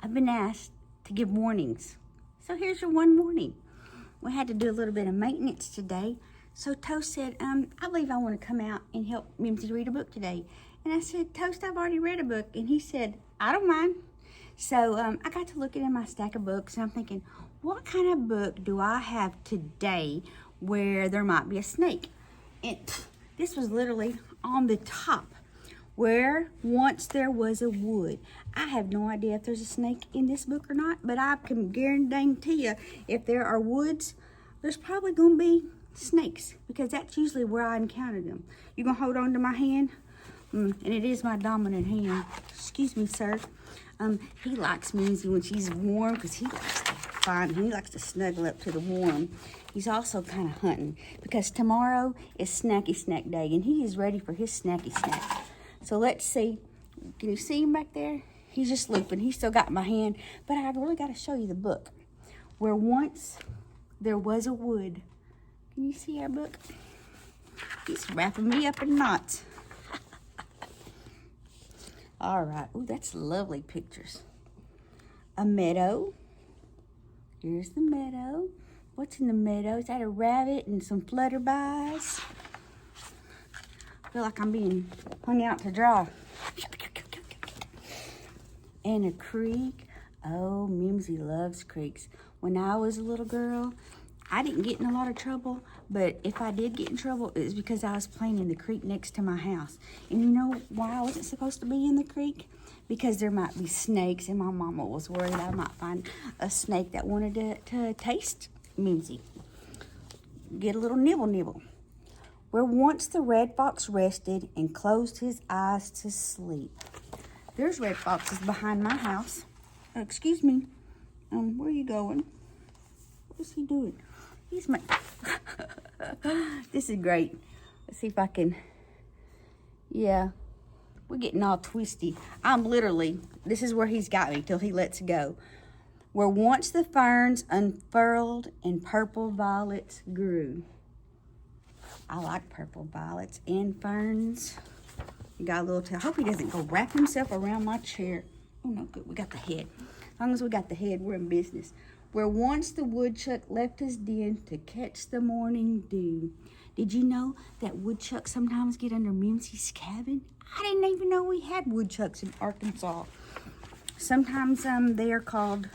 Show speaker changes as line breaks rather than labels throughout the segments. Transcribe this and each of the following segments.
I've been asked to give warnings. So here's your one warning. We had to do a little bit of maintenance today. So Toast said, I believe I want to come out and help Mimzie read a book today. And I said, Toast, I've already read a book. And he said, I don't mind. So I got to looking in my stack of books and I'm thinking, what kind of book do I have today where there might be a snake? And this was literally on the top. Where once there was a wood. I have no idea if there's a snake in this book or not, but I can guarantee you if there are woods, there's probably going to be snakes because that's usually where I encounter them. You going to hold on to my hand? And it is my dominant hand. Excuse me, sir. He likes Mimzie when she's warm because he likes to snuggle up to the warm. He's also kind of hunting because tomorrow is Snacky Snack Day and he is ready for his snacky snack. So let's see. Can you see him back there? He's just looping. He's still got my hand. But I really got to show you the book. Where once there was a wood. Can you see our book? He's wrapping me up in knots. All right. Ooh, that's lovely pictures. A meadow. Here's the meadow. What's in the meadow? Is that a rabbit and some flutterbys? I feel like I'm being hung out to dry. And a creek. Oh, Mimzie loves creeks. When I was a little girl, I didn't get in a lot of trouble, but if I did get in trouble, it was because I was playing in the creek next to my house. And you know why I wasn't supposed to be in the creek? Because there might be snakes, and my mama was worried I might find a snake that wanted to taste Mimzie. Get a little nibble. Where once the red fox rested and closed his eyes to sleep. There's red foxes behind my house. Excuse me. Where are you going? What's he doing? He's my... This is great. Let's see if I can... Yeah. We're getting all twisty. I'm literally... This is where he's got me till he lets go. Where once the ferns unfurled and purple violets grew. I like purple violets and ferns. You got a little tail. I hope he doesn't go wrap himself around my chair. Oh, no, good. We got the head. As long as we got the head, we're in business. Where once the woodchuck left his den to catch the morning dew. Did you know that woodchucks sometimes get under Mimzie's cabin? I didn't even know we had woodchucks in Arkansas. Sometimes they are called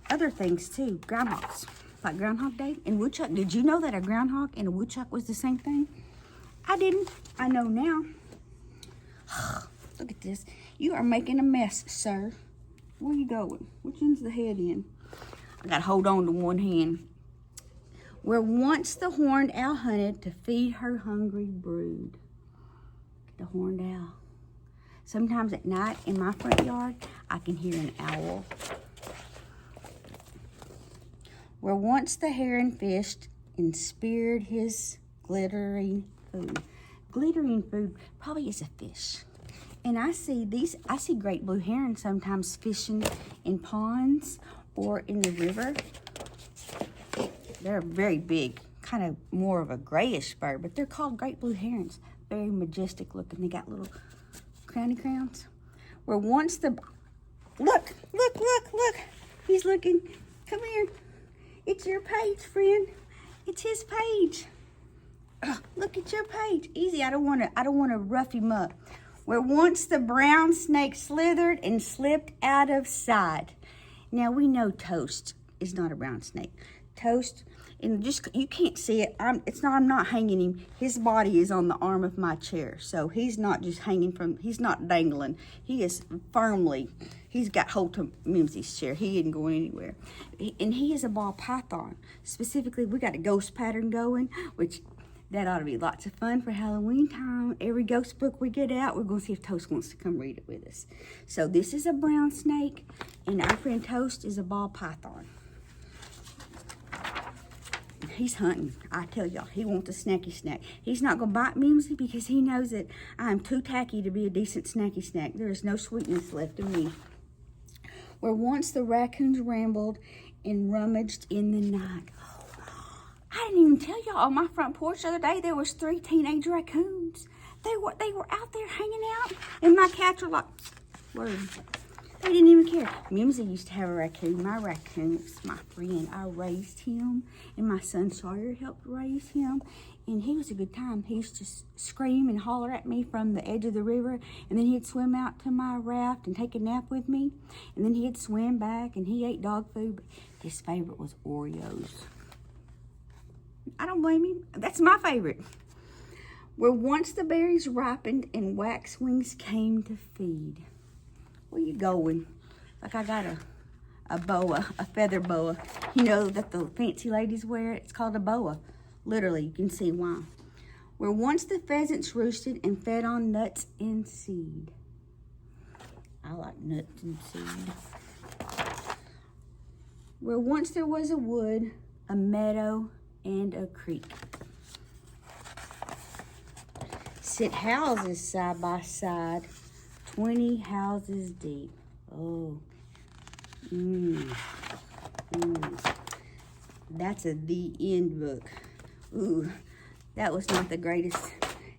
other things too. Groundhogs. Like Groundhog Day and woodchuck. Did you know that a groundhog and a woodchuck was the same thing? I didn't. I know now. Look at this. You are making a mess, sir. Where are you going? Which end's the head in? I got to hold on to one hand. Where once the horned owl hunted to feed her hungry brood. The horned owl. Sometimes at night in my front yard, I can hear an owl. Where once the heron fished and speared his glittering food. Glittering food probably is a fish. And I see great blue herons sometimes fishing in ponds or in the river. They're very big, kind of more of a grayish bird, but they're called great blue herons. Very majestic looking. They got little crowny crowns. Where once the... Look. He's looking. Come here. It's your page, friend. It's his page. Look at your page. Easy. I don't want to rough him up. Where once the brown snake slithered and slipped out of sight. Now we know Toast is not a brown snake. Toast, and just you can't see it. I'm not hanging him. His body is on the arm of my chair, so he's not just hanging from. He's not dangling. He is firmly. He's got hold to Mimzie's chair. He isn't going anywhere. And he is a ball python. Specifically, we got a ghost pattern going, which that ought to be lots of fun for Halloween time. Every ghost book we get out, we're going to see if Toast wants to come read it with us. So this is a brown snake, and our friend Toast is a ball python. He's hunting. I tell y'all, he wants a snacky snack. He's not going to bite Mimzie because he knows that I'm too tacky to be a decent snacky snack. There is no sweetness left in me. Where once the raccoons rambled and rummaged in the night. I didn't even tell y'all on my front porch the other day there was 3 teenage raccoons. They were out there hanging out, and my cats were like, word. They didn't even care. Mimzie used to have a raccoon. My raccoon was my friend. I raised him, and my son Sawyer helped raise him. And he was a good time. He used to scream and holler at me from the edge of the river, and then he'd swim out to my raft and take a nap with me, and then he'd swim back, and he ate dog food, but his favorite was Oreos. I don't blame him. That's my favorite. Where once the berries ripened and waxwings came to feed. Where you going? Like I got a boa, a feather boa. You know that the fancy ladies wear? It's called a boa. Literally, you can see why. Where once the pheasants roosted and fed on nuts and seed. I like nuts and seed. Where once there was a wood, a meadow, and a creek. Sit houses side by side, 20 houses deep. Oh, that's a the end book. Ooh, that was not the greatest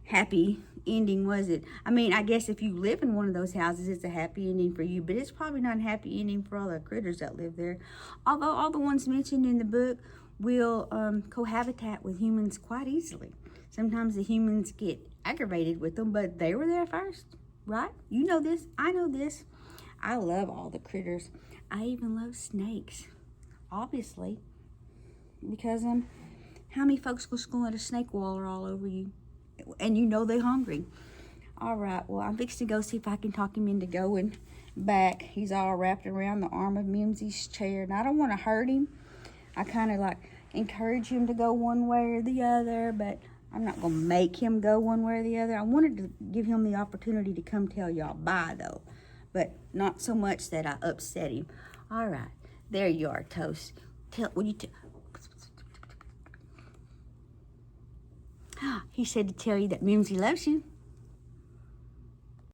happy ending, was it? I mean, I guess if you live in one of those houses, it's a happy ending for you, but it's probably not a happy ending for all the critters that live there. Although all the ones mentioned in the book will cohabitat with humans quite easily. Sometimes the humans get aggravated with them, but they were there first, right? You know this. I know this. I love all the critters. I even love snakes, obviously, because how many folks go to school and a snake waller all over you, and you know they're hungry. All right, well, I'm fixing to go see if I can talk him into going back. He's all wrapped around the arm of Mimzie's chair, and I don't want to hurt him. I kind of like encourage him to go one way or the other, but I'm not going to make him go one way or the other. I wanted to give him the opportunity to come tell y'all bye, though, but not so much that I upset him. All right, there you are, Toast. He said to tell you that Mimzie loves you.